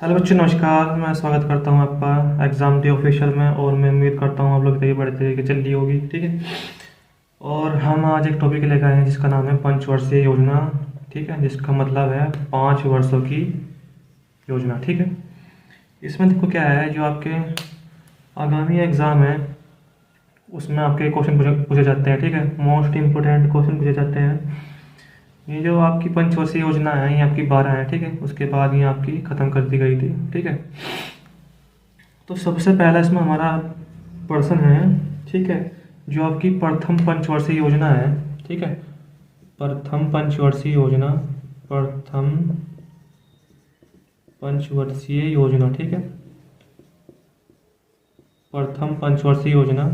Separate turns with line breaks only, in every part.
Hello बच्चों, नमस्कार। मैं स्वागत करता हूं आपका एग्ज़ाम डे ऑफिशियल में। और मैं उम्मीद करता हूं आप लोग तैयारी बड़े तरीके चल रही होगी। ठीक है। और हम आज एक टॉपिक लेकर आए हैं जिसका नाम है पंचवर्षीय योजना। ठीक है, जिसका मतलब है 5 वर्षों की योजना। ठीक है। इसमें देखो क्या है, जो आपके आगामी एग्ज़ाम है उसमें आपके क्वेश्चन पूछे जाते हैं। ठीक है, मोस्ट इम्पोर्टेंट क्वेश्चन पूछे जाते हैं। ये जो आपकी पंचवर्षीय योजना है ये आपकी 12 है। ठीक है, उसके बाद ये आपकी ख़त्म कर दी गई थी। ठीक है। तो सबसे पहला इसमें हमारा प्रश्न है। ठीक है, जो आपकी प्रथम पंचवर्षीय योजना है। ठीक है, प्रथम पंचवर्षीय योजना, प्रथम पंचवर्षीय योजना। ठीक है, प्रथम पंचवर्षीय योजना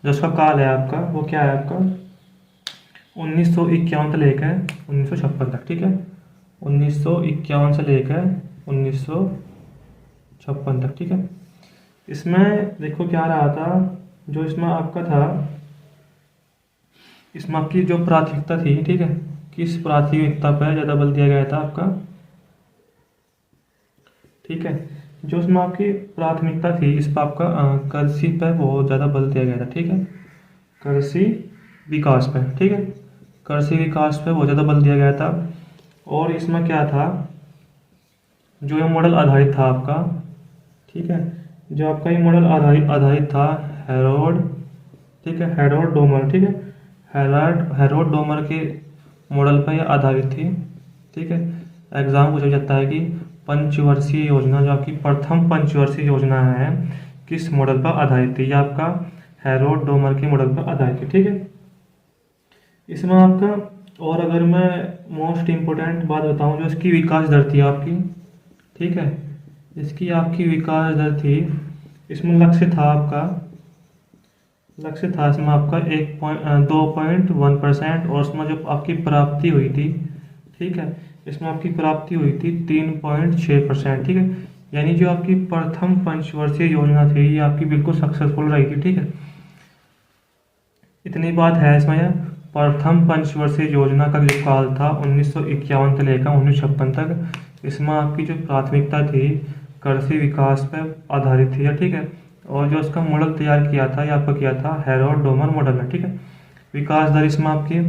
जिसका काल है आपका, वो क्या है आपका 1951 से लेकर 1956 तक। ठीक है, 1951 से लेकर 1956 तक। ठीक है। इसमें देखो क्या रहा था, जो इसमें आपका था, इसमें आपकी जो प्राथमिकता थी। ठीक है, किस प्राथमिकता पर ज़्यादा बल दिया गया था आपका। ठीक है, जो इसमें आपकी प्राथमिकता थी इस पर आपका कृषि पर बहुत ज़्यादा बल दिया गया था। ठीक है, कृषि विकास पर। ठीक है, कृषि विकास पर बहुत ज़्यादा बल दिया गया था। और इसमें क्या था, जो ये मॉडल आधारित था आपका। ठीक है, जो आपका ये मॉडल आधारित आधारित था हेरोल्ड। ठीक है, हेरोल्ड डोमर। ठीक है, हेरोल्ड डोमर के मॉडल पर यह आधारित थी। ठीक है, एग्जाम पूछा जाता है कि पंचवर्षीय योजना, जो आपकी प्रथम पंचवर्षीय योजना है, किस मॉडल पर आधारित थी। यह आपका हेरोल्ड डोमर के मॉडल पर आधारित थी। ठीक है। इसमें आपका, और अगर मैं मोस्ट इम्पोर्टेंट बात बताऊं, जो इसकी विकास दर थी आपकी। ठीक है, इसकी आपकी विकास दर थी। इसमें लक्ष्य था आपका, लक्ष्य था इसमें आपका 2.1%। और उसमें जो आपकी प्राप्ति हुई थी। ठीक है, इसमें आपकी प्राप्ति हुई थी 3.6%। ठीक है, यानी जो आपकी प्रथम पंचवर्षीय योजना थी ये आपकी बिल्कुल सक्सेसफुल रही थी। ठीक है, इतनी बात है इसमें। प्रथम पंचवर्षीय योजना का जो काल था 1951 से लेकर 1956 तक। इसमें आपकी जो प्राथमिकता थी कृषि विकास पर आधारित थी। ठीक है, और जो उसका मॉडल तैयार किया था, या आपका किया था हेरोल्ड डोमर मॉडल में। ठीक है, विकास दर इसमें आपकी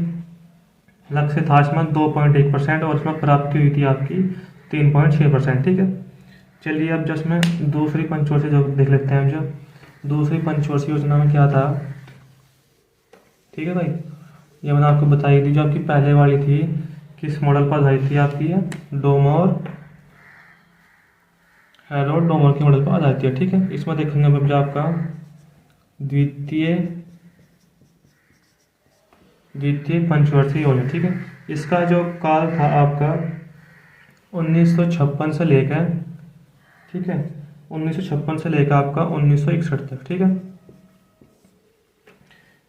लक्ष्य था इसमें 2.1%। और इसमें प्राप्ति हुई थी आपकी 3.6%। ठीक है। चलिए अब जस्ट में दूसरी पंचवर्षीय जो देख लेते हैं। जब दूसरी पंचवर्षीय योजना में क्या था। ठीक है भाई, ये मैंने आपको बताई थी। जो आपकी पहले वाली थी किस मॉडल पर आधारित थी आपकी, डोमर, हेरोल्ड डोमर के मॉडल पर आधारित है। ठीक है, इसमें देखेंगे अब जो आपका द्वितीय पंचवर्षीय योजना। ठीक है, इसका जो काल था आपका 1956 से लेकर, ठीक है, 1956 से लेकर आपका 1961 तक। ठीक है,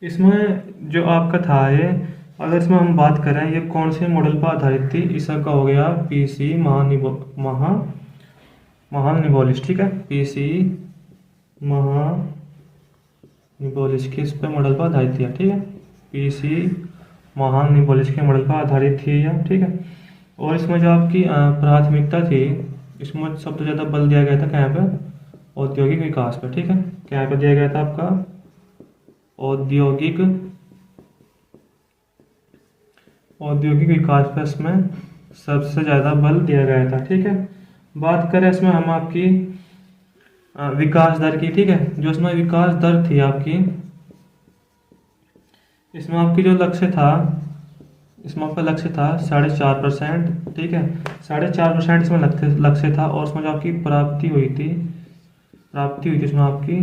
इसमें जो आपका था ये, अगर इसमें हम बात करें ये कौन से मॉडल पर आधारित थी, इसका हो गया पीसी महानिबोलिस। ठीक है, पीसी महानिबोलिस किस पे मॉडल पर आधारित थी। ठीक है, पीसी महानिबोलिस के मॉडल पर आधारित थी यह। ठीक है, और इसमें जो आपकी प्राथमिकता थी, इसमें सबसे ज़्यादा बल दिया गया था कहाँ पे, औद्योगिक विकास पर। ठीक है, कहाँ पे दिया गया था आपका औद्योगिक विकास पर इसमें सबसे ज़्यादा बल दिया गया था। ठीक है, बात करें इसमें हम आपकी विकास दर की। ठीक है, जो इसमें विकास दर थी आपकी, इसमें आपकी जो लक्ष्य था, इसमें आपका लक्ष्य था 4.5%। ठीक है, 4.5% इसमें लक्ष्य था। और उसमें जो आपकी प्राप्ति हुई थी इसमें आपकी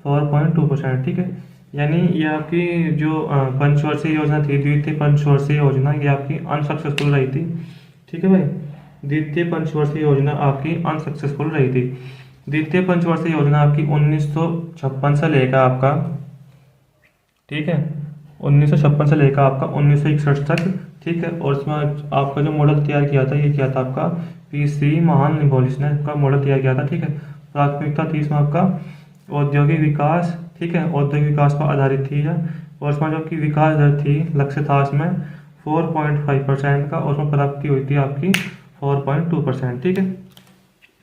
4.2%। ठीक है, यानी ये आपकी जो पंचवर्षीय योजना थी, द्वितीय पंचवर्षीय योजना, ये आपकी अनसक्सेसफुल रही थी। ठीक है भाई, द्वितीय पंचवर्षीय योजना आपकी अनसक्सेसफुल रही थी। द्वितीय पंचवर्षीय योजना आपकी 1956 से लेकर आपका, ठीक है, 1956 से लेकर आपका 1961 तक। ठीक है, और इसमें आपका जो मॉडल तैयार किया था, ये किया था आपका पीसी महानिबोलिस ने का मॉडल तैयार किया था। ठीक है, प्राथमिकता थी इसमें आपका औद्योगिक विकास। ठीक है, औद्योगिक विकास पर आधारित थी यह। और इसमें जो आपकी विकास दर थी, लक्ष्य था इसमें 4.5% का। और उसमें प्राप्ति हुई थी आपकी 4.2%। ठीक है,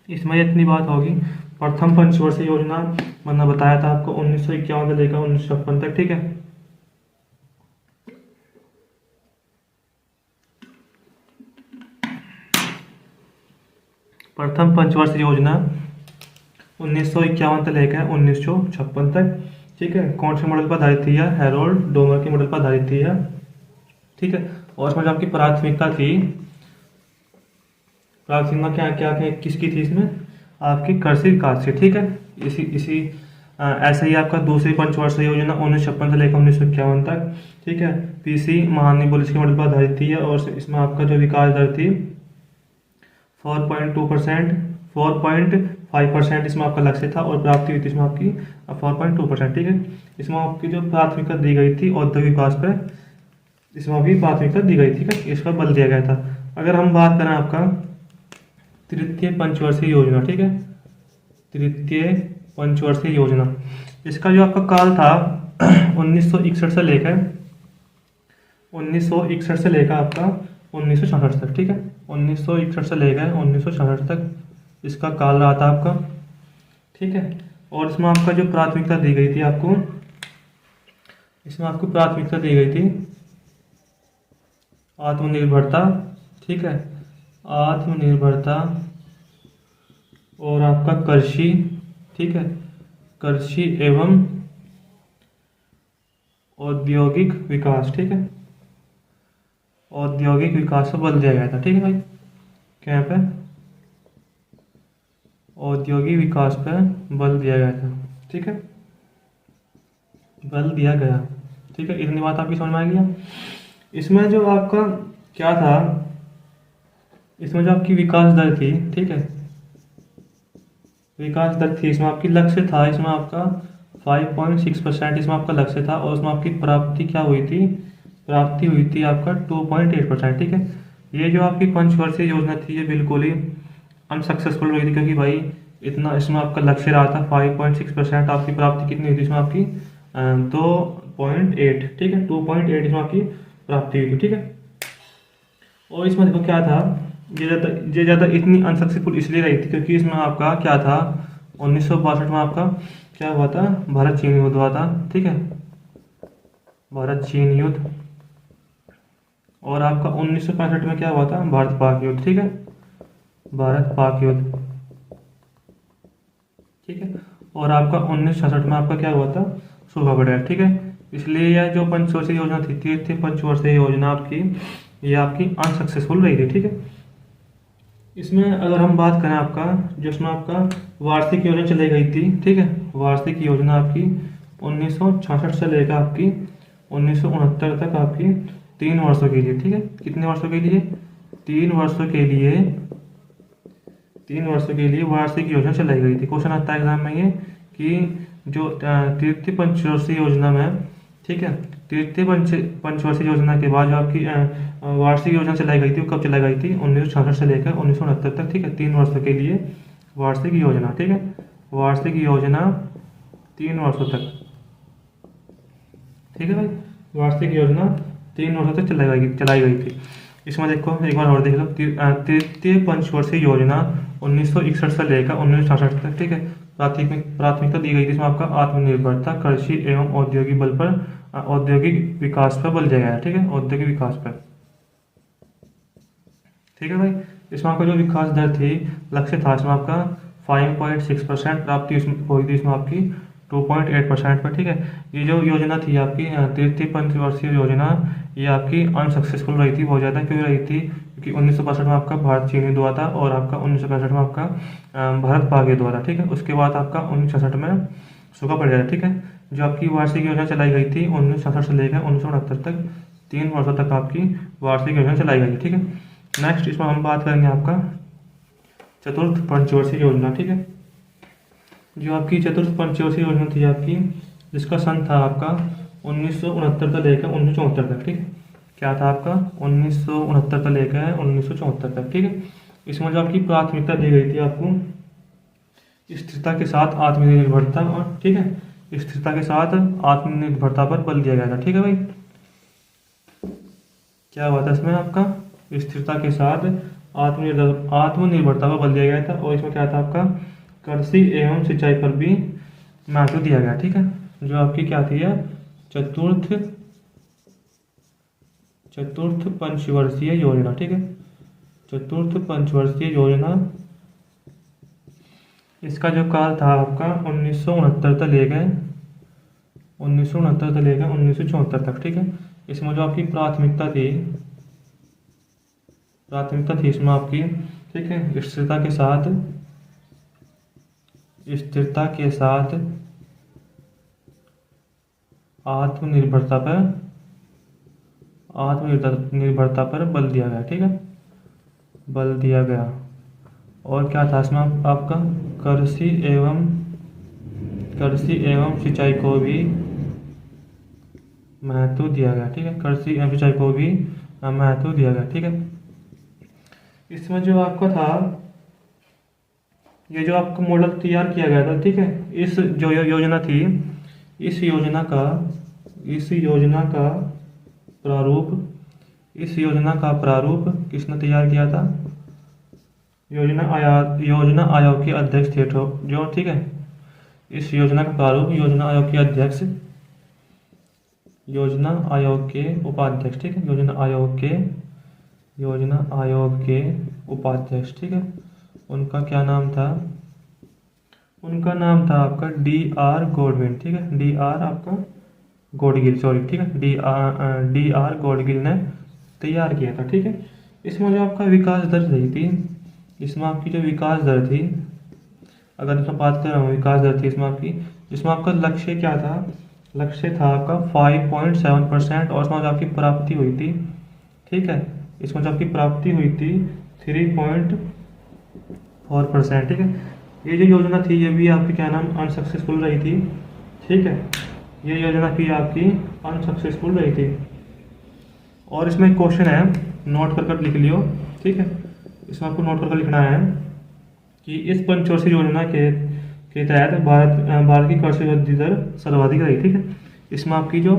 इसमें इतनी बात होगी, प्रथम पंचवर्षीय योजना मैंने बताया था आपको 1951 से लेकर 1956 तक, ठीक है। प्रथम पंचवर्षीय योजना 1951 से लेकर 1956 तक, ठीक है। कौन से मॉडल पर आधारित थी? हैरोल्ड डोमर के मॉडल पर आधारित थी, ठीक है। और इसमें जो आपकी प्राथमिकता थी, प्राथमिकता क्या क्या क्या किसकी थी? इसमें आपकी कृषि विकास की, ठीक है। इसी ऐसे ही आपका दूसरी पंचवर्षीय योजना 1956 से लेकर 1951 तक, ठीक है, पीसी महानी बुलिस के मॉडल पर आधारित थी, और इसमें आपका जो विकास दर थी 4.2%, 4.5% इसमें आपका लक्ष्य था, और प्राप्ति हुई थी इसमें आपकी 4.2%, ठीक है। इसमें आपकी जो प्राथमिकता दी गई थी औद्योगिक विकास पर, इसमें भी प्राथमिकता दी गई थी, ठीक है, इस पर बल दिया गया था। अगर हम बात करें आपका तृतीय पंचवर्षीय योजना, ठीक है, तृतीय पंचवर्षीय योजना, इसका जो आपका काल था 1961 से लेकर आपका 1966 तक, ठीक है, 1961 से लेकर 1966 तक इसका काल रहा था आपका, ठीक है। और इसमें आपका जो प्राथमिकता दी गई थी आपको, इसमें आपको प्राथमिकता दी गई थी आत्मनिर्भरता, ठीक है, आत्मनिर्भरता, और आपका कृषि, ठीक है, कृषि एवं औद्योगिक विकास, ठीक है, औद्योगिक विकास पर बल दिया गया था, ठीक है भाई। क्या पे औद्योगिक विकास पर बल दिया गया था, ठीक है, बल दिया गया, ठीक है। इतनी बात आपकी समझ में आ गया। इसमें जो आपका क्या था, इसमें जो आपकी विकास दर थी, ठीक है, विकास दर थी, इसमें आपकी लक्ष्य था, इसमें आपका 5.6% इसमें आपका लक्ष्य था, और उसमें आपकी प्राप्ति क्या हुई थी? प्राप्ति हुई थी आपका 2.8%, ठीक है। ये जो आपकी पंचवर्षीय योजना थी ये बिल्कुल ही अनसक्सेसफुल रही थी, क्योंकि भाई इतना इसमें आपका लक्ष्य रहा था 5.6%, आपकी प्राप्ति कितनी हुई थी इसमें आपकी 2.8, ठीक है, 2.8 इसमें आपकी प्राप्ति हुई थी, ठीक है। और इसमें देखो क्या था, ये ज़्यादा इतनी अनसक्सेसफुल इसलिए रही थी क्योंकि इसमें आपका क्या था, 1962 में आपका क्या हुआ था? भारत चीन युद्ध हुआ था, ठीक है, भारत चीन युद्ध। और आपका 1965 में क्या हुआ था? भारत पाक युद्ध, ठीक है, भारत पाक युद्ध, ठीक है। और आपका 1966 में आपका क्या हुआ था? सूखा पड़ा, ठीक है। इसलिए यह जो पंचवर्षीय योजना थी, तृतीय पंचवर्षीय योजना आपकी, ये आपकी अनसक्सेसफुल रही थी, ठीक है। इसमें अगर हम बात करें आपका, जिसमें आपका वार्षिक योजना चलाई गई थी, ठीक है, वार्षिक योजना आपकी 1966 से लेकर आपकी 1969 तक आपकी 3 वर्षों के लिए, ठीक है, कितने वर्षों के लिए? 3 वर्षों के लिए, 3 वर्षों के लिए वार्षिक योजना चलाई गई थी। क्वेश्चन आता है एग्जाम में ये कि जो तृतीय पंचवर्षीय योजना में, ठीक है, तृतीय पंचवर्षीय योजना के बाद जो आपकी वार्षिक योजना चलाई गई थी, वो कब चलाई गई थी? 1966 से लेकर 1969 तक, ठीक है, 3 वर्षों के लिए वार्षिक योजना, ठीक है, वार्षिक योजना 3 वर्षों तक, ठीक है भाई, वार्षिक योजना 3 वर्षों तक चलाई गई थी। इसमें देखो एक बार और देख लो, तृतीय पंचवर्षीय योजना 1961 से लेकर 1966 तक, ठीक है, प्राथमिकता दी गई थी। इसमें आपका आत्मनिर्भरता, कृषि एवं औद्योगिक बल पर, औद्योगिक विकास पर बल दिया गया है, ठीक है, औद्योगिक विकास पर, ठीक है भाई। इसमें आपका जो विकास दर थी, लक्ष्य था इसमें आपका 5.6%, प्राप्ति हुई थी इसमें आपकी 2.8% पर, ठीक है। ये जो योजना थी आपकी तृतीय पंचवर्षीय योजना, ये आपकी अनसक्सेसफुल रही थी, बहुत ज़्यादा। क्यों रही थी? क्योंकि 1962 में आपका भारत चीन युद्ध हुआ था, और आपका 1965 में आपका भारत पाक युद्ध हुआ था, ठीक है। उसके बाद आपका 1966 में सूखा पड़ गया, ठीक है। जो आपकी वार्षिक योजना चलाई गई थी 1966 से लेकर 1969 तक, 3 वर्षों तक आपकी वार्षिक योजना चलाई गई, ठीक है। नेक्स्ट इसमें हम बात करेंगे आपका चतुर्थ पंचवर्षीय योजना, ठीक है। जो आपकी चतुर्थ पंचवर्षीय योजना थी आपकी, जिसका सन था आपका 1969 से लेकर 1974 तक, ठीक है। क्या था आपका? 1969 से लेकर 1974 तक, ठीक है। इसमें जो आपकी प्राथमिकता दी गई थी आपको स्थिरता के साथ आत्मनिर्भरता, और ठीक है, स्थिरता के साथ आत्मनिर्भरता पर बल दिया गया था, ठीक है भाई। क्या हुआ था इसमें आपका? स्थिरता के साथ आत्मनिर्भरता पर बल दिया गया था। और इसमें क्या था आपका, कृषि एवं सिंचाई पर भी महत्व दिया गया। ठीक है, जो आपकी क्या थी यह चतुर्थ पंचवर्षीय योजना। ठीक है, चतुर्थ पंचवर्षीय योजना, इसका जो काल था आपका 1969 तक ले गए 1974 तक। ठीक है, इसमें जो आपकी प्राथमिकता थी इसमें आपकी, ठीक है, स्थिरता के साथ आत्मनिर्भरता पर बल दिया गया। ठीक है, बल दिया गया। और क्या था इसमें आपका, कृषि एवं सिंचाई को भी महत्व दिया गया। ठीक है, कृषि एवं सिंचाई को भी महत्व दिया गया। ठीक है, इसमें जो आपका था, ये जो आपका मॉडल तैयार किया गया था। ठीक है, इस जो योजना थी, इस योजना का प्रारूप किसने तैयार किया था, योजना आयोग के अध्यक्ष थे जो। ठीक है, इस योजना का प्रारूप योजना आयोग के अध्यक्ष, योजना आयोग के उपाध्यक्ष। ठीक है, योजना आयोग के उपाध्यक्ष। ठीक है, उनका क्या नाम था, उनका नाम था आपका D.R. गॉडगिल। ठीक है, D.R. आपका गॉडगिल, सॉरी। ठीक है, D.R. गॉडगिल ने तैयार किया था। ठीक है, इसमें जो आपका विकास दर रही थी, इसमें आपकी जो विकास दर थी, अगर इसमें बात कर रहा हूँ विकास दर थी इसमें आपकी, जिसमें आपका लक्ष्य क्या था, लक्ष्य था आपका 5.7% और इसमें जो आपकी प्राप्ति हुई थी, ठीक है, इसमें जो आपकी प्राप्ति हुई थी 3.4%। ठीक है, ये जो योजना थी ये भी आपकी क्या नाम अनसक्सेसफुल रही थी। ठीक है, ये योजना भी आपकी अनसक्सेसफुल रही थी। और इसमें क्वेश्चन है, नोट कर लिख लियो। ठीक है, इसमें आपको नोट कर लिखना है कि इस पंचवर्षीय योजना के तहत भारत की कृषि वृद्धि दर सर्वाधिक रही। ठीक है, इसमें आपकी जो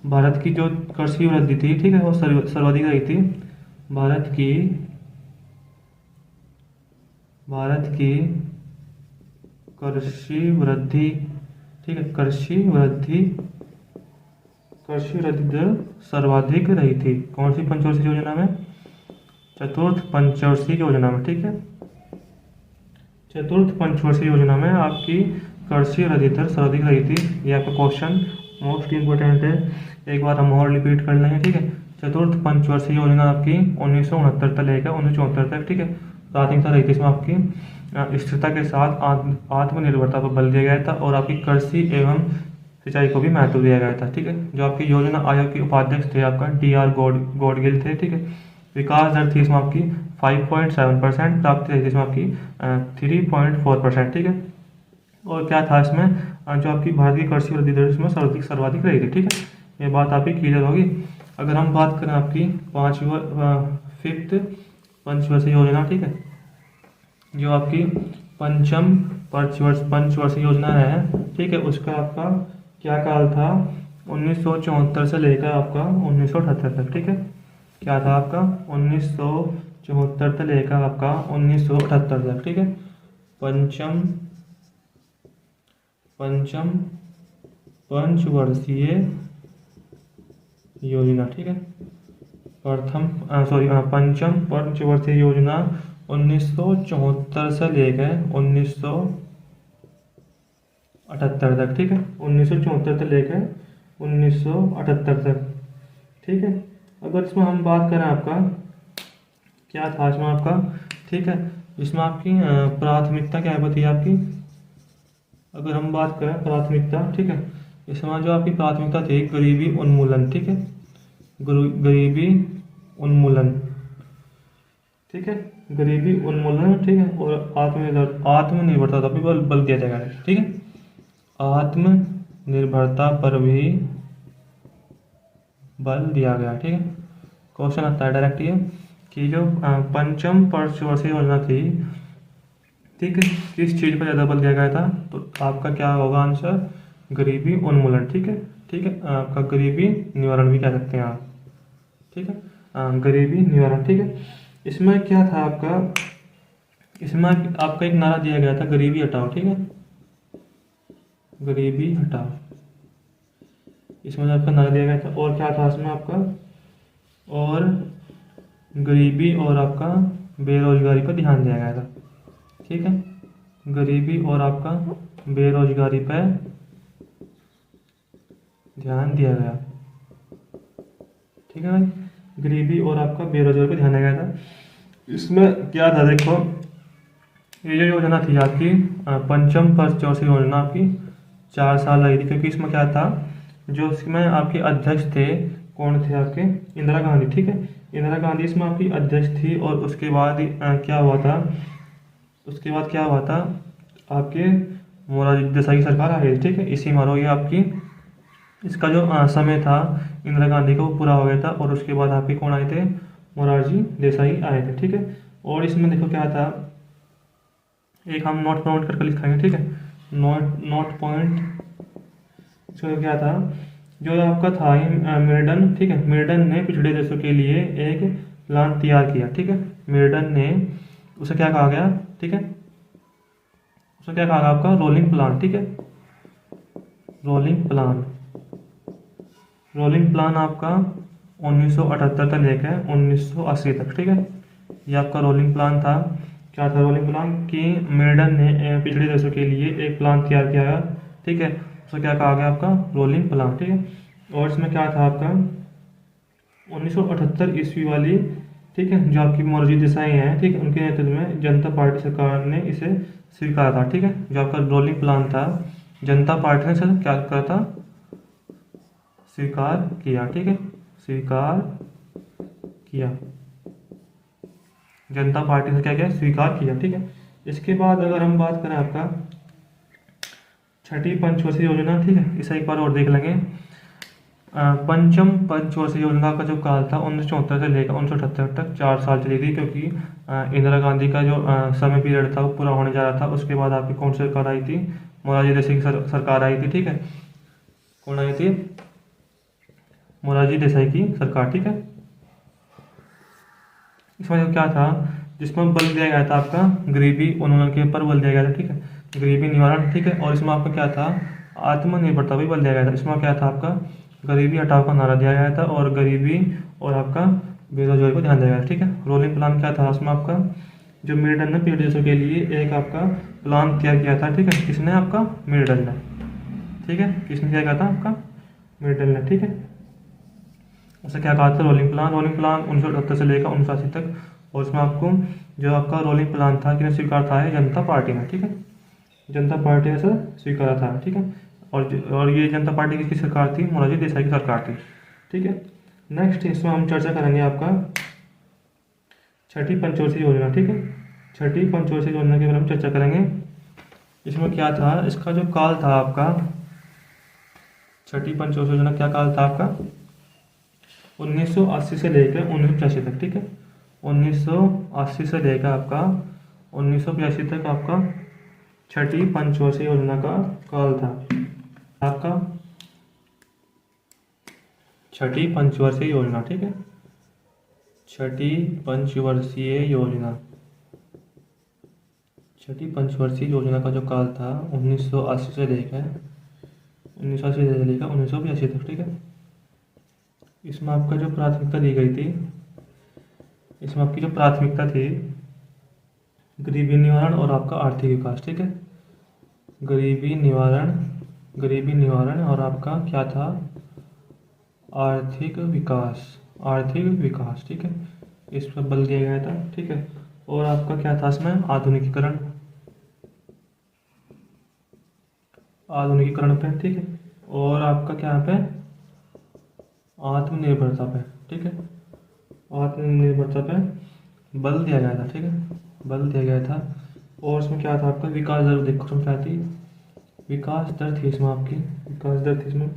भारत की जो कृषि वृद्धि थी, ठीक है, वो सर्वाधिक रही थी। भारत की कृषि वृद्धि, ठीक है, कृषि वृद्धि दर सर्वाधिक रही थी। कौन सी पंचवर्षीय योजना में, चतुर्थ पंचवर्षीय योजना में। ठीक है, चतुर्थ पंचवर्षीय योजना में आपकी कृषि वृद्धि दर सर्वाधिक रही थी। ये आपका क्वेश्चन मोस्ट इंपोर्टेंट है, एक बार हम और रिपीट कर लेंगे। ठीक है, चतुर्थ पंचवर्षीय योजना आपकी 1969 तक लेकर 1974 तक। ठीक है, प्राथमिकता रही थी इसमें आपकी स्थिरता के साथ आत्मनिर्भरता पर बल दिया गया था और आपकी कृषि एवं सिंचाई को भी महत्व दिया गया था। ठीक है, जो आपकी योजना आयोग के उपाध्यक्ष थे आपका D.R. गॉडगिल थे। ठीक है, विकास दर थी इसमें आपकी 5.7%, प्राप्ति रही थी इसमें आपकी 3.4%। ठीक है, और क्या था इसमें, जो आपकी भारत की कृषि वृद्धि दर इसमें सर्वाधिक रही थी। ठीक है, ये बात आपकी क्लियर होगी। अगर हम बात करें आपकी फिफ्थ पंचवर्षीय योजना, ठीक है, जो आपकी पंचम पंचवर्षीय योजना है, ठीक है, उसका आपका क्या काल था, 1974 से लेकर आपका 1978 तक। ठीक है, क्या था आपका 1974 से लेकर आपका 1978 तक। ठीक है, पंचम पंचवर्षीय योजना। ठीक है, पंचम पंचवर्षीय योजना 1974 से लेकर 1978 तक। ठीक है, 1974 से लेकर 1978 तक। ठीक है, अगर इसमें हम बात करें आपका क्या था इसमें आपका, ठीक है, इसमें आपकी प्राथमिकता क्या बताइए आपकी, अगर हम बात करें प्राथमिकता, ठीक है, इसमें जो आपकी प्राथमिकता थी गरीबी उन्मूलन। ठीक है, गरीबी उन्मूलन, ठीक है, गरीबी उन्मूलन। ठीक है, और आत्मनिर्भरता पर भी बल दिया जाएगा। ठीक है, आत्मनिर्भरता पर भी बल दिया गया। ठीक है, क्वेश्चन आता है डायरेक्ट ये कि जो पंचम पंचवर्षीय योजना थी, ठीक है, किस चीज़ पर ज़्यादा बल दिया गया था, तो आपका क्या होगा आंसर, गरीबी उन्मूलन। ठीक है, ठीक है, आपका गरीबी निवारण भी कह सकते हैं आप। ठीक है, गरीबी निवारण। ठीक है, इसमें क्या था आपका, इसमें आपका एक नारा दिया गया था, गरीबी हटाओ, ठीक है, गरीबी हटाओ, इसमें जो आपका नारा दिया गया था। और क्या था इसमें आपका, और गरीबी और आपका बेरोजगारी पर ध्यान दिया गया था, ठीक है, गरीबी और आपका बेरोजगारी पर ध्यान दिया गया, ठीक है भाई, गरीबी और आपका बेरोजगारी पर ध्यान दिया गया था। इसमें क्या था देखो, ये जो योजना थी आपकी पंचम पंचवर्षीय योजना आपकी 4 साल लगी थी, क्योंकि इसमें क्या था, जो इसमें आपके अध्यक्ष थे, कौन थे आपके, इंदिरा गांधी, ठीक है, इंदिरा गांधी इसमें आपकी अध्यक्ष थी। और उसके बाद क्या हुआ था, उसके बाद क्या हुआ था, आपके मोरारजी देसाई की सरकार आ गई, ठीक है, इसी मारो ये आपकी, इसका जो समय था इंदिरा गांधी का वो पूरा हो गया था। और उसके बाद आपके कौन आए थे, मोरारजी देसाई आए थे, ठीक है। और इसमें देखो क्या था, एक हम नोट पॉइंट करके लिखाएंगे, ठीक है, नोट पॉइंट, इसमें क्या था, जो आपका था मेर्डन, ठीक है, मेर्डन ने पिछड़े देशों के लिए एक प्लान तैयार किया, ठीक है, मेर्डन ने, उसे क्या कहा गया, ठीक है, उसे क्या कहा गया आपका, रोलिंग प्लान, ठीक है, रोलिंग प्लान, रोलिंग प्लान आपका 1978 तक लेकर 1980 तक, ठीक है, ये आपका रोलिंग प्लान था। क्या था रोलिंग प्लान, कि मेर्डन ने पिछड़े देशों के लिए एक प्लान तैयार किया गया, ठीक है, उसे क्या कहा गया आपका, रोलिंग प्लान, ठीक है। और इसमें क्या था आपका 1978 ईस्वी वाली, ठीक है, जो आपकी मोरारजी देसाई हैं, ठीक है, उनके नेतृत्व में जनता पार्टी सरकार ने इसे स्वीकारा था, ठीक है, जो आपका रोलिंग प्लान था, जनता पार्टी ने इसे क्या करा था, स्वीकार किया, ठीक है, स्वीकार किया, जनता पार्टी ने क्या किया, स्वीकार किया, ठीक है। इसके बाद अगर हम बात करें आपका छठी पंचवर्षीय योजना, ठीक है, इसे एक बार और देख लेंगे। पंचम पंचवर्षीय योजना का जो काल था 1974 से लेकर 1978 तक 4 साल चली थी, क्योंकि इंदिरा गांधी का जो समय पीरियड था वो पूरा होने जा रहा था। उसके बाद आपकी कौन सी सरकार आई थी, मोरारजी देसाई की सरकार आई थी, ठीक है, कौन आई थी, मोरारजी देसाई की सरकार, ठीक है। इसमें क्या था, जिसमें बल दिया गया था आपका गरीबी उन्मूलन के ऊपर बल दिया गया था, ठीक है, गरीबी निवारण, ठीक है। और इसमें आपका क्या था, आत्मनिर्भरता भी बल दिया गया था। इसमें क्या था आपका, गरीबी हटाओ का नारा दिया गया था, और गरीबी और आपका बेरोजगारी को ध्यान दिया गया था, ठीक है। रोलिंग प्लान क्या था उसमें आपका, जो मेर्डन ने पीड़ित देशों के लिए एक आपका प्लान तैयार किया था, ठीक है, किसने, आपका मेर्डन ने, ठीक है, किसने किया था, आपका मेर्डन ने, ठीक है। उसे क्या कहा था, रोलिंग प्लान, रोलिंग प्लान 1978 से लेकर 1980 तक। और उसमें आपको जो आपका रोलिंग प्लान था किसने स्वीकार था, है जनता पार्टी ने, ठीक है, जनता पार्टी ने सर स्वीकारा था, ठीक है। और ये जनता पार्टी की सरकार थी, मोरारजी देसाई की सरकार थी, ठीक है। नेक्स्ट इसमें हम चर्चा करेंगे आपका छठी पंचवर्षीय योजना, ठीक है, छठी पंचवर्षीय योजना के बारे में चर्चा करेंगे। इसमें क्या था, इसका जो काल था आपका, छठी पंचवर्षीय योजना क्या काल था आपका, 1980 से लेकर 1985 तक, ठीक है, 1980 से लेकर आपका 1985 तक आपका छठी पंचवर्षीय योजना का काल था आपका, छठी पंचवर्षीय योजना, ठीक है, छठी पंचवर्षीय योजना, छठी पंचवर्षीय योजना का जो काल था 1980 से लेकर 1985 तक, ठीक है। इसमें आपका जो प्राथमिकता दी गई थी, इसमें आपकी जो प्राथमिकता थी गरीबी निवारण और आपका आर्थिक विकास, ठीक है, गरीबी निवारण और आपका क्या था, आर्थिक विकास, ठीक है, इस पर बल दिया गया था, ठीक है। और आपका क्या था इसमें, आधुनिकीकरण पे, ठीक है। और आपका क्या पे, आत्मनिर्भरता पे, ठीक है, आत्मनिर्भरता पे बल दिया गया था, ठीक है, बल दिया गया था। और इसमें क्या था आपका, विकास दर देखो इसमें क्या थी, विकास दर थी इसमें आपकी, विकास दर थी इसमें,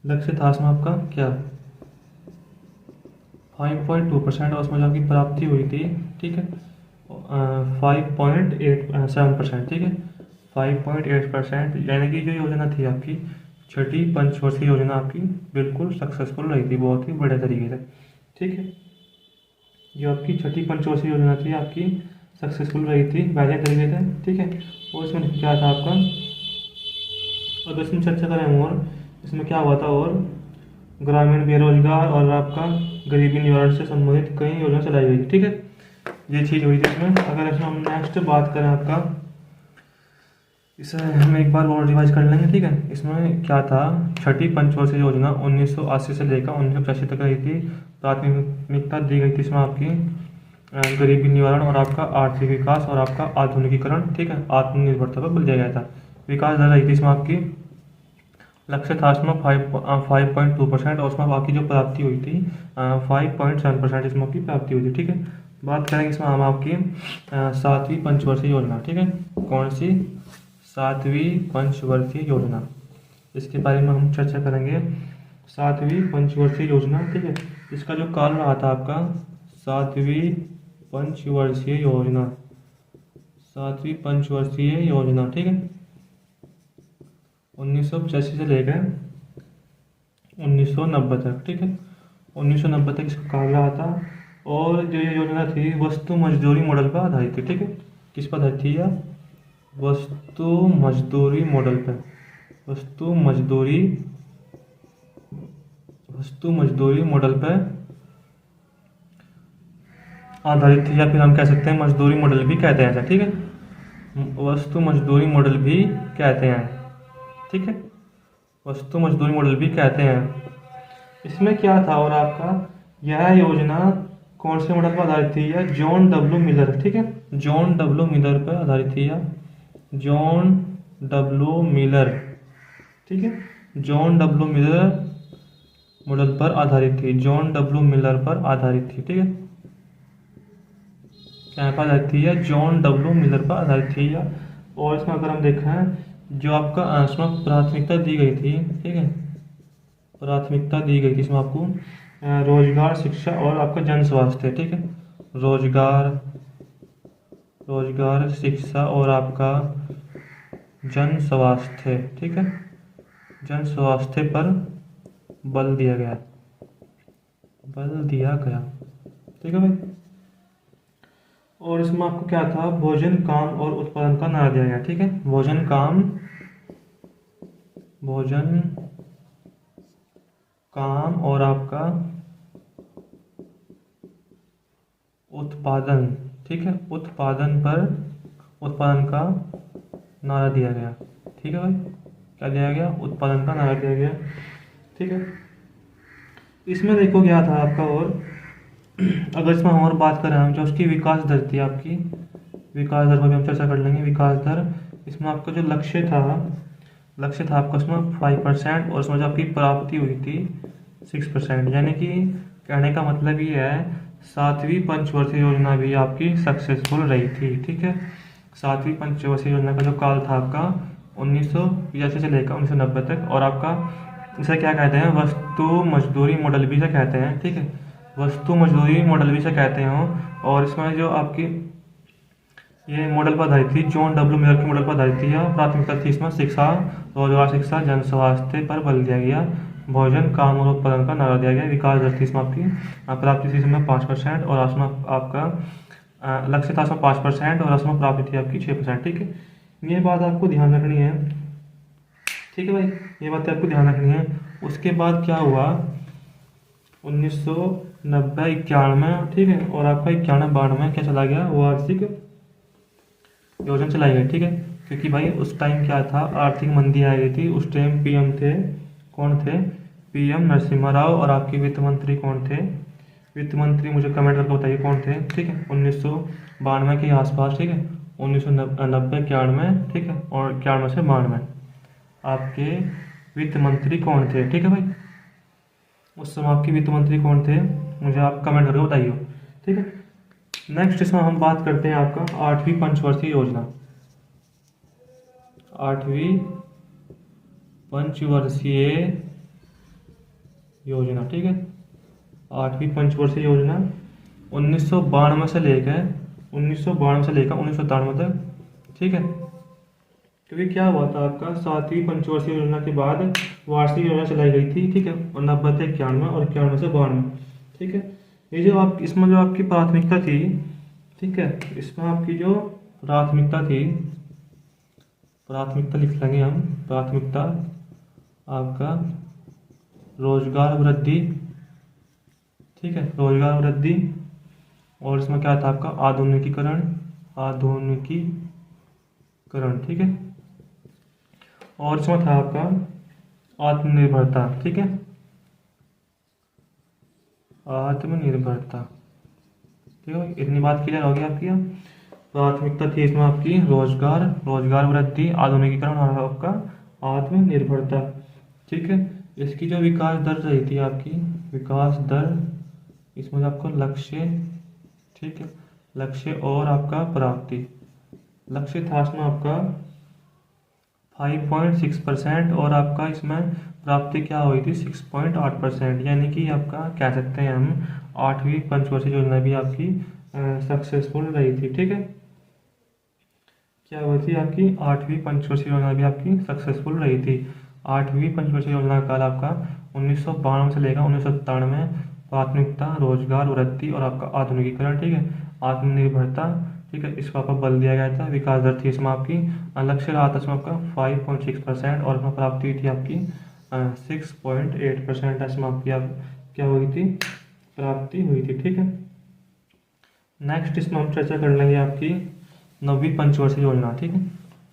लक्ष्य था इसमें आपका क्या 5.2%, और उसमें जो आपकी प्राप्ति हुई थी, ठीक है, 5.87%, ठीक है, 5.8%, यानी कि जो योजना थी आपकी छठी पंचवर्षीय योजना आपकी बिल्कुल सक्सेसफुल रही थी, बहुत ही बढ़िया तरीके से, ठीक है। जो आपकी छठी पंचवर्षीय योजना थी आपकी सक्सेसफुल रही थी बेहतर तरीके से, ठीक है। और इसमें क्या था आपका, अगर इसमें चर्चा करें और इसमें क्या हुआ था, और ग्रामीण बेरोजगार और आपका गरीबी निवारण से संबंधित कई योजना चलाई गई, ठीक है। ये चीज़ हुई थी इसमें। अगर इसमें हम नेक्स्ट बात करें आपका, इसे हम एक बार और रिवाइज कर लेंगे, ठीक है। इसमें क्या था, छठी पंचवर्षीय योजना 1980 से लेकर 1985 तक रही थी। प्राथमिकता दी गई थी इसमें आपकी गरीबी निवारण और आपका आर्थिक विकास और आपका आधुनिकीकरण, ठीक है, आत्मनिर्भरता पर बल दिया गया था। विकास दर रही थी इसमें आपकी, लक्ष्य था इसमें 5.2% और उसमें आपकी जो प्राप्ति हुई थी 5.7% इसमें आपकी प्राप्ति हुई थी, ठीक है। बात करेंगे इसमें हम आपकी सातवीं पंचवर्षीय योजना, ठीक है। कौन सी? सातवीं पंचवर्षीय योजना, इसके बारे में हम चर्चा करेंगे। सातवीं पंचवर्षीय योजना, ठीक है। इसका जो काल रहा था आपका, सातवीं पंचवर्षीय योजना, सातवीं पंचवर्षीय योजना, ठीक है, 1985 से लेकर 1990 तक, ठीक है। 1990 तक इसका काल रहा था। और जो ये योजना थी वस्तु मजदूरी मॉडल पर आधारित थी, ठीक है। किस पर आधारित थी यह? वस्तु मजदूरी मॉडल पर, वस्तु मजदूरी मॉडल पर आधारित थी, या फिर हम कह सकते हैं मजदूरी मॉडल भी कहते हैं ऐसा, ठीक है। वस्तु मजदूरी मॉडल भी कहते हैं, ठीक है, वस्तु मजदूरी मॉडल भी कहते हैं। इसमें क्या था, और आपका यह योजना कौन से मॉडल पर आधारित थी? यह जॉन डब्ल्यू मिलर, ठीक है, जॉन डब्ल्यू मिलर पर आधारित थी, या जॉन डब्ल्यू मिलर, ठीक है, जॉन डब्ल्यू मिलर मॉडल पर आधारित थी, जॉन डब्ल्यू मिलर पर आधारित थी, ठीक है। क्या पर आधारित थी? या जॉन डब्ल्यू मिलर पर आधारित थी, या और इसमें अगर हम देखें जो आपका इसमें प्राथमिकता दी गई थी, ठीक है, प्राथमिकता दी गई थी इसमें आपको रोजगार, शिक्षा और आपका जन स्वास्थ्य, ठीक है, रोजगार, शिक्षा और आपका जन स्वास्थ्य, ठीक है, जन स्वास्थ्य पर बल दिया गया, ठीक है भाई। और इसमें आपको क्या था, भोजन, काम और उत्पादन का नारा दिया गया, ठीक है, भोजन, काम और आपका उत्पादन, ठीक है, उत्पादन का नारा दिया गया, ठीक है भाई। क्या दिया गया? उत्पादन का नारा दिया गया, ठीक है। इसमें देखो क्या था आपका, और अगर इसमें हम और बात करें हम जो उसकी विकास दर थी आपकी, विकास दर पर भी हम चर्चा कर लेंगे। विकास दर, इसमें आपका जो लक्ष्य था आपका उसमें 5% और उसमें जो आपकी प्राप्ति हुई थी 6%, यानी कि कहने का मतलब ये है सातवीं पंचवर्षीय योजना भी आपकी सक्सेसफुल रही थी, ठीक है। सातवीं पंचवर्षीय योजना का जो काल था आपका 1985 से लेकर 1990 तक, और आपका इसे क्या कहते हैं, वस्तु मजदूरी मॉडल भी से कहते हैं, ठीक है, वस्तु मजदूरी मॉडल भी से कहते हैं। और इसमें जो आपकी ये मॉडल पर आधारित थी, जॉन डब्ल्यू मिलर के मॉडल पर आधारित थी, या प्राथमिकता थी इसमें शिक्षा, रोजगार, शिक्षा, जन स्वास्थ्य पर बल दिया गया, भोजन, काम और उत्पादन का नारा दिया गया। विकास दर थी इसमें आपकी, प्राप्ति थी इसमें 5% और उसमें आपका लक्ष्य था इसमें 5% और उसमें प्राप्ति थी आपकी 6%, ठीक है। ये बात आपको ध्यान रखनी है, ठीक है भाई, ये बात आपको ध्यान रखनी है। उसके बाद क्या हुआ, 1990-91, ठीक है, और आपका 91-92 क्या चला गया, वार्षिक योजना चलाई गई, ठीक है। क्योंकि भाई उस टाइम क्या था, आर्थिक मंदी आ गई थी, उस टाइम पीएम थे, कौन थे? पीएम नरसिम्हा राव। और आपके वित्त मंत्री कौन थे? वित्त मंत्री मुझे कमेंट करके बताइए कौन थे, ठीक है, 1992 के आसपास, ठीक है, 1990-91, ठीक है, और 91 से 92 आपके वित्त मंत्री कौन थे, ठीक है भाई। उस समय आपके वित्त मंत्री कौन थे, मुझे आप कमेंट करके बताइए, ठीक है। नेक्स्ट इसमें हम बात करते हैं आपका आठवीं पंचवर्षीय योजना, आठवीं पंचवर्षीय योजना, ठीक है, आठवीं पंचवर्षीय योजना 1992 से लेकर 1993 तक, ठीक है। क्योंकि क्या हुआ था आपका, सातवीं पंचवर्षीय योजना के बाद वार्षिक योजना चलाई गई थी, ठीक है, और 90 से 91 और 91 से 92, ठीक है। ये जो आप इसमें जो आपकी प्राथमिकता थी, ठीक है, इसमें आपकी जो प्राथमिकता थी, प्राथमिकता लिख लेंगे हम, प्राथमिकता आपका रोजगार वृद्धि, ठीक है, रोजगार वृद्धि, और इसमें क्या था आपका आधुनिकीकरण, आधुनिकीकरण, ठीक है, और इसमें था आपका आत्मनिर्भरता, ठीक है, आत्मनिर्भरता, ठीक है, इतनी बात क्लियर होगी आपकी। प्राथमिकता थी इसमें आपकी रोजगार, रोजगार वृद्धि, आधुनिकीकरण और आपका आत्मनिर्भरता, ठीक है। इसकी जो विकास दर रही थी आपकी, विकास दर, इसमें आपको लक्ष्य, ठीक है, लक्ष्य और आपका प्राप्ति, लक्ष्य था इसमें आपका 5.6% और आपका इसमें प्राप्ति क्या हुई थी 6.8%, यानी कि आपका कह सकते हैं हम 8वीं पंचवर्षीय योजना भी आपकी सक्सेसफुल रही थी, ठीक है। क्या हुई थी आपकी 8वीं पंचवर्षीय योजना भी आपकी सक्सेसफुल रही थी। 8वीं पंचवर्षीय योजना का काल आपका 1992 से लेकर 1997, प्राथमिकता रोजगार वृद्धि और आपका आधुनिकीकरण, ठीक है, आत्मनिर्भरता, ठीक है, इसको आपको बल दिया गया था। विकास दर थी इसमें आपकी, लक्ष्य रहा था इसमें आपका 5.6% और इसमें प्राप्ति हुई थी आपकी 6.8%, इसमें आपकी क्या हुई थी, प्राप्ति हुई थी, ठीक है। नेक्स्ट इसमें हम चर्चा कर लेंगे आपकी 9वीं पंचवर्षीय योजना, ठीक है।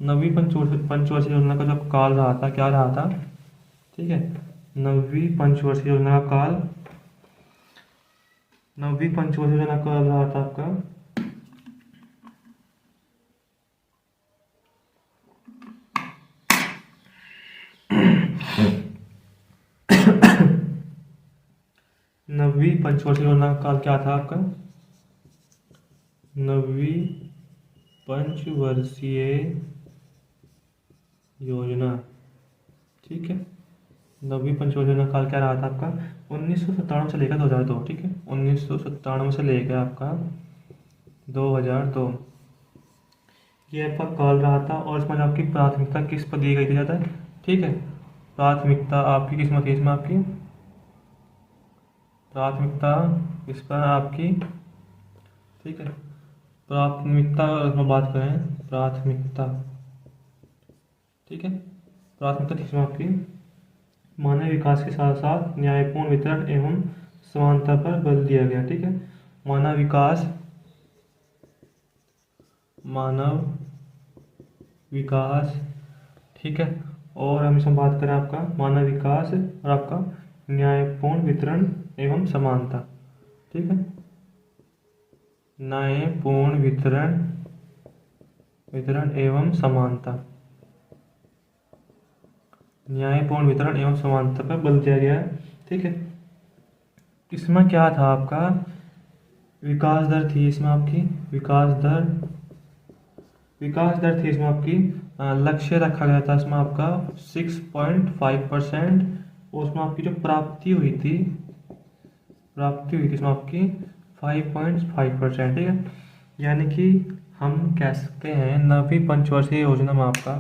9वीं पंचवर्षीय योजना का जो काल रहा था, क्या रहा था, ठीक है, 9वीं पंचवर्षीय योजना का काल, 9वीं पंचवर्षीय योजना का काल रहा था आपका 9वीं पंचवर्षीय योजना का काल क्या था आपका, 9वीं पंचवर्षीय योजना, ठीक है, 9वीं पंचवर्षीय योजना काल क्या रहा था आपका 1997 से लेकर 2002, ठीक है, 1997 से लेकर आपका 2002 ये आपका काल रहा था। और इसमें आपकी प्राथमिकता किस पर दी गई थी ज़्यादा, ठीक है, प्राथमिकता आपकी किस में थी, इसमें आपकी प्राथमिकता इस पर आपकी, ठीक है, प्राथमिकता में बात करें, प्राथमिकता, ठीक है, प्राथमिकता किसमें आपकी मानव विकास के साथ साथ न्यायपूर्ण वितरण एवं समानता पर बल दिया गया, ठीक है, मानव विकास, मानव विकास, ठीक है, और हम इसमें बात करें आपका मानव विकास और आपका न्यायपूर्ण वितरण एवं समानता, ठीक है, न्यायपूर्ण वितरण, वितरण एवं समानता, न्यायपूर्ण वितरण एवं समानता पर बल दिया गया, ठीक है। इसमें क्या था आपका विकास दर थी इसमें आपकी, विकास दर, विकास दर थी इसमें आपकी, लक्ष्य रखा गया था इसमें आपका 6.5% और उसमें आपकी जो प्राप्ति हुई थी, प्राप्ति हुई थी इसमें आपकी 5.5%, ठीक है, यानी कि हम कह सकते हैं 9वीं पंचवर्षीय योजना में आपका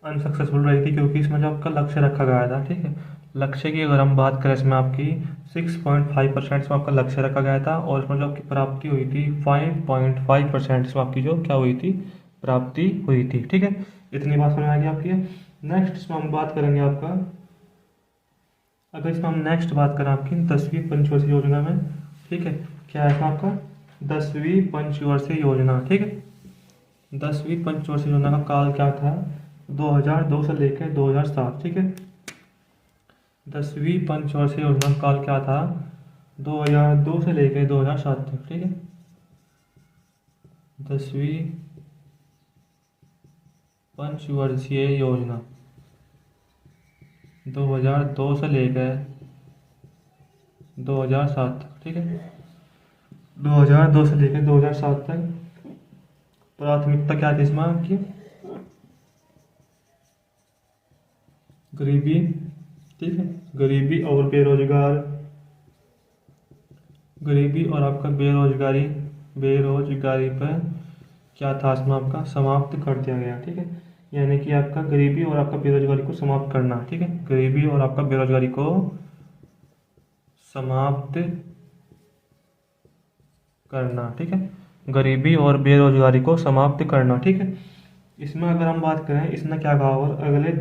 अनसक्सेसफुल रही थी, क्योंकि इसमें जो आपका लक्ष्य रखा गया था, ठीक है, लक्ष्य की अगर हम बात करें इसमें आपकी 6.5% इसमें आपका लक्ष्य रखा गया था और इसमें जो आपकी प्राप्ति हुई थी 5.5% इसमें आपकी जो क्या हुई थी, प्राप्ति हुई थी, ठीक है, इतनी बात समझ आ गई आपकी। नेक्स्ट इसमें हम बात करेंगे आपका, अगर इसमें हम नेक्स्ट बात करें आपकी 10वीं पंचवर्षीय योजना में, ठीक है, क्या है आपका 10वीं पंचवर्षीय योजना, ठीक है, 10वीं पंचवर्षीय योजना का काल क्या था 2002 से लेकर 2007, ठीक है, 10वीं पंचवर्षीय योजना का काल क्या था 2002 से लेकर 2007 तक, ठीक है, 10वीं पंचवर्षीय योजना 2002 से लेकर 2007 तक, ठीक है, 2002 से लेकर 2007 तक प्राथमिकता क्या थी इसमें आपकी, गरीबी, ठीक है, गरीबी और बेरोजगार, गरीबी और आपका बेरोजगारी, बेरोजगारी पर क्या था इसमें आपका समाप्त कर दिया गया, ठीक है, यानी कि आपका गरीबी और आपका बेरोजगारी को समाप्त करना, ठीक है, गरीबी और आपका बेरोजगारी को समाप्त करना, ठीक है, गरीबी और बेरोजगारी को समाप्त करना, ठीक है। इसमें अगर हम बात करें, इसने क्या कहा, और अगले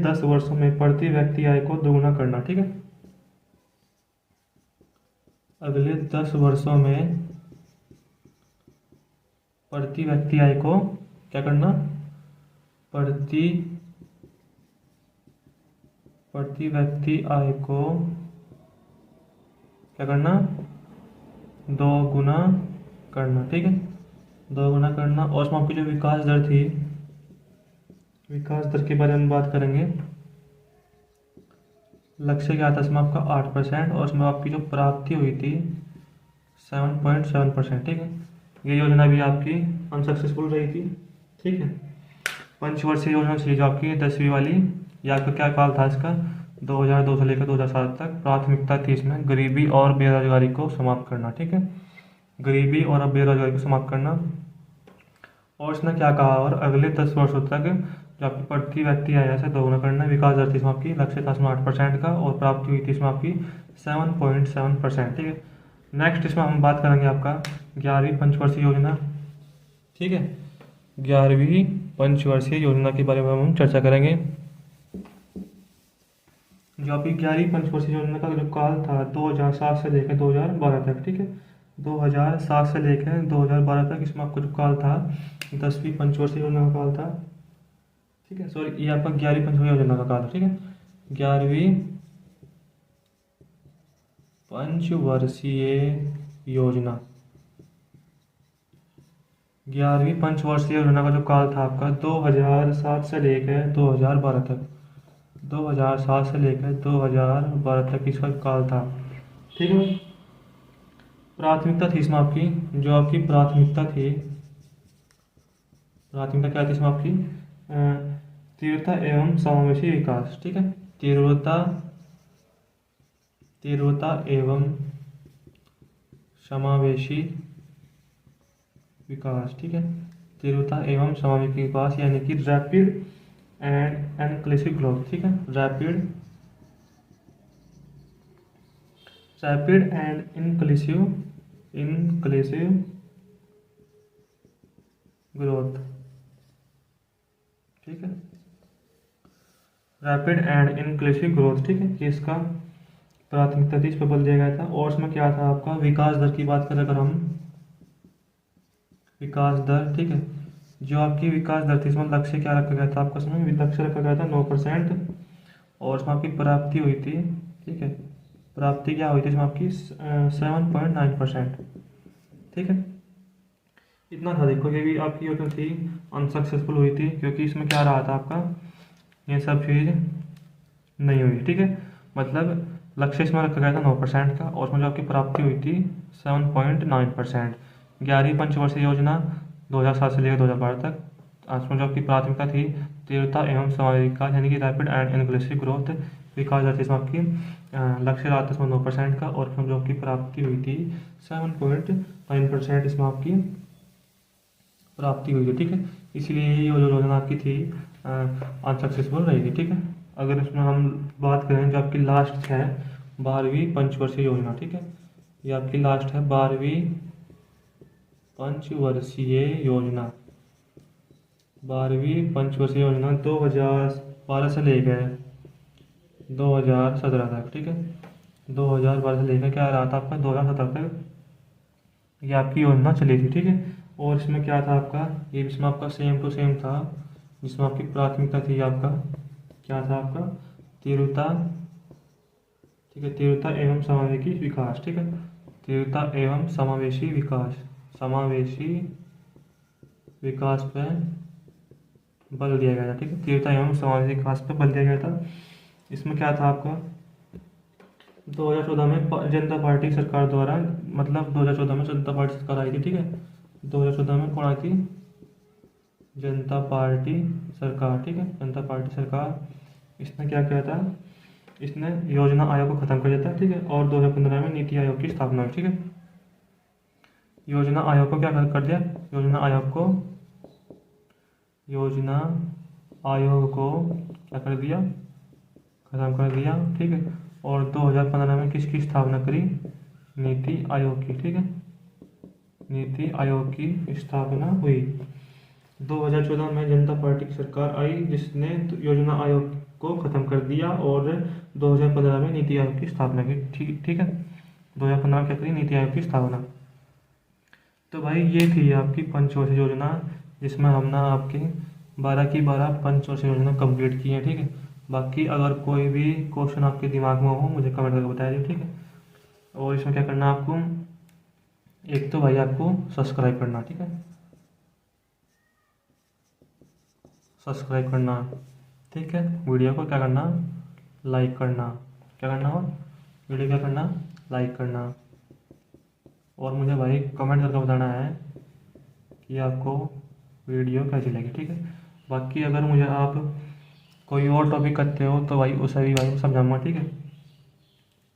10 वर्षों में प्रति व्यक्ति आय को दोगुना करना, ठीक है। अगले 10 वर्षों में प्रति व्यक्ति आय को क्या करना, प्रति व्यक्ति आय को क्या करना, 2 गुना करना, ठीक है, 2 गुना करना। और इसमें आपकी जो विकास दर थी, विकास दर के बारे में बात करेंगे। लक्ष्य क्या था इसमें आपका 8%, और इसमें आपकी जो प्राप्ति हुई थी 7.7%, ठीक है। ये योजना भी आपकी अनसक्सेसफुल रही थी, ठीक है। पंचवर्षीय योजना थी जो आपकी 10वीं वाली, या आपका क्या काल था इसका, 2002 से लेकर 2007 तक। प्राथमिकता थी इसमें गरीबी और बेरोजगारी को समाप्त करना, ठीक है, गरीबी और बेरोजगारी को समाप्त करना। और इसने क्या कहा, और अगले 10 वर्षों तक जो आपकी प्रति व्यक्ति आय से 2 गुना करना। विकास दर थी इसमें आपकी, लक्ष्य था इसमें 8% का, और प्राप्ति हुई थी इसमें आपकी 7.7%, ठीक है। नेक्स्ट इसमें हम बात करेंगे आपका 11वीं पंचवर्षीय योजना, ठीक है। 11वीं पंचवर्षीय योजना के बारे में हम चर्चा करेंगे। जो आपकी 11वीं पंचवर्षीय योजना का जो काल था 2007 से लेकर 2012 तक, ठीक है, 2007 से लेकर 2012 तक इसमें आपका जो काल था 10वीं पंचवर्षीय योजना का काल था, ठीक है। सॉरी, ये आपका 11वीं पंचवर्षीय योजना का काल है, ठीक है। 11वीं पंचवर्षीय योजना, 11वीं पंचवर्षीय योजना का जो काल था आपका 2007 से लेकर 2012 तक, 2007 से लेकर 2012 तक इसका काल था, ठीक है। प्राथमिकता थी इसमें आपकी, जो आपकी प्राथमिकता थी, प्राथमिकता क्या थी इसमें आपकी, तीव्रता एवं समावेशी विकास, ठीक है, तीव्रता एवं समावेशी विकास, ठीक है, तीव्रता एवं समावेशी विकास, यानी कि रैपिड एंड इनक्लूसिव ग्रोथ, ठीक है, रैपिड एंड इनक्लूसिव ग्रोथ, ठीक है, रैपिड एंड इनक्लूसिव ग्रोथ, ठीक है, ये इसका प्राथमिकता थी, इस पर बल दिया गया था। और इसमें क्या था आपका, विकास दर की बात करें अगर हम, विकास दर, ठीक है, जो आपकी विकास दर थी इसमें लक्ष्य क्या रखा गया था आपका, इसमें लक्ष्य रखा गया था 9%, और इसमें आपकी प्राप्ति हुई थी, ठीक है, प्राप्ति क्या हुई थी इसमें आपकी 7.9%, ठीक है। इतना था, देखो ये भी आपकी योजना थी अनसक्सेसफुल हुई थी, क्योंकि इसमें क्या रहा था आपका, ये सब चीज़ नहीं हुई, ठीक है। मतलब लक्ष्य इसमें रखा गया था 9% का, और उसमें जो आपकी प्राप्ति हुई थी 7.9%। 11वीं पंचवर्षीय योजना 2007 से लेकर 2012 तक, उसमें जो आपकी प्राथमिकता थी तीव्रता एवं समावेशी विकास, यानी कि रैपिड एंड इनक्लूसिव ग्रोथ, विकास दर थी इसमें आपकी, लक्ष्य रहा था इसमें 9% का, और उसमें जो आपकी प्राप्ति हुई थी 7.9% इसमें आपकी प्राप्ति हुई थी, ठीक है। इसलिए ये जो योजना आपकी थी अनसक्सेसफुल रहेगी, ठीक है। अगर इसमें हम बात करें जो आपकी लास्ट है 12वीं पंचवर्षीय योजना, ठीक है, ये आपकी लास्ट है 12वीं पंचवर्षीय योजना। 12वीं पंचवर्षीय योजना 2012 से लेकर 2017 तक, ठीक है, 2012 से लेकर क्या रहा था आपका 2017 तक ये आपकी योजना चली थी, ठीक है। और इसमें क्या था आपका, ये इसमें आपका सेम टू सेम था, जिसमें आपकी प्राथमिकता थी आपका क्या था आपका, तीव्रता, ठीक है, तीव्रता एवं समावेशी विकास, ठीक है, तीव्रता एवं समावेशी विकास पे बल दिया गया था, ठीक है, तीव्रता एवं समावेशी विकास पे बल दिया गया था। इसमें क्या था आपका 2014 में जनता पार्टी सरकार द्वारा, मतलब 2014 में जनता पार्टी सरकार आई थी, ठीक है, 2014 में कौन आई थी, जनता पार्टी सरकार, ठीक है, जनता पार्टी सरकार। इसने क्या किया था, इसने योजना आयोग को खत्म कर दिया था, ठीक है, और 2015 में नीति आयोग की स्थापना हुई, ठीक है। योजना आयोग को क्या कर दिया, योजना आयोग को क्या कर दिया, खत्म कर दिया, ठीक है। और 2015 में किसकी स्थापना करी, नीति आयोग की, ठीक है, नीति आयोग की स्थापना हुई। 2014 में जनता पार्टी की सरकार आई जिसने योजना आयोग को ख़त्म कर दिया और 2015 में नीति आयोग की स्थापना की। ठीक ठीक है, 2015 में क्या करी, नीति आयोग की स्थापना। तो भाई ये थी आपकी पंचवर्षीय योजना, जिसमें हमने आपकी 12 की 12 पंचवर्षीय योजना कंप्लीट की है। ठीक है, बाकी अगर कोई भी क्वेश्चन आपके दिमाग में हो मुझे कमेंट करके बताइए। ठीक है, और इसमें क्या करना है आपको, एक तो भाई आपको सब्सक्राइब करना, ठीक है, सब्सक्राइब करना, ठीक है, वीडियो को क्या करना, लाइक करना, क्या करना, और वीडियो क्या करना, लाइक करना, और मुझे भाई कमेंट करके बताना है कि आपको वीडियो कैसी लगी। ठीक है, बाकी अगर मुझे आप कोई और टॉपिक करते हो तो भाई उसे भी भाई समझाऊंगा। ठीक है,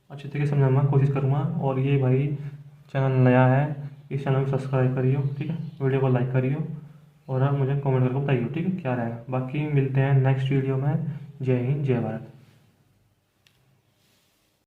अच्छी तरीके से समझाऊंगा, कोशिश करूँगा। और ये भाई चैनल नया है, इस चैनल को सब्सक्राइब करियो, ठीक है, वीडियो को लाइक करियो, और आप मुझे कमेंट करके बताइए, ठीक है, क्या रहेगा। बाकी मिलते हैं नेक्स्ट वीडियो में। जय हिंद, जय भारत।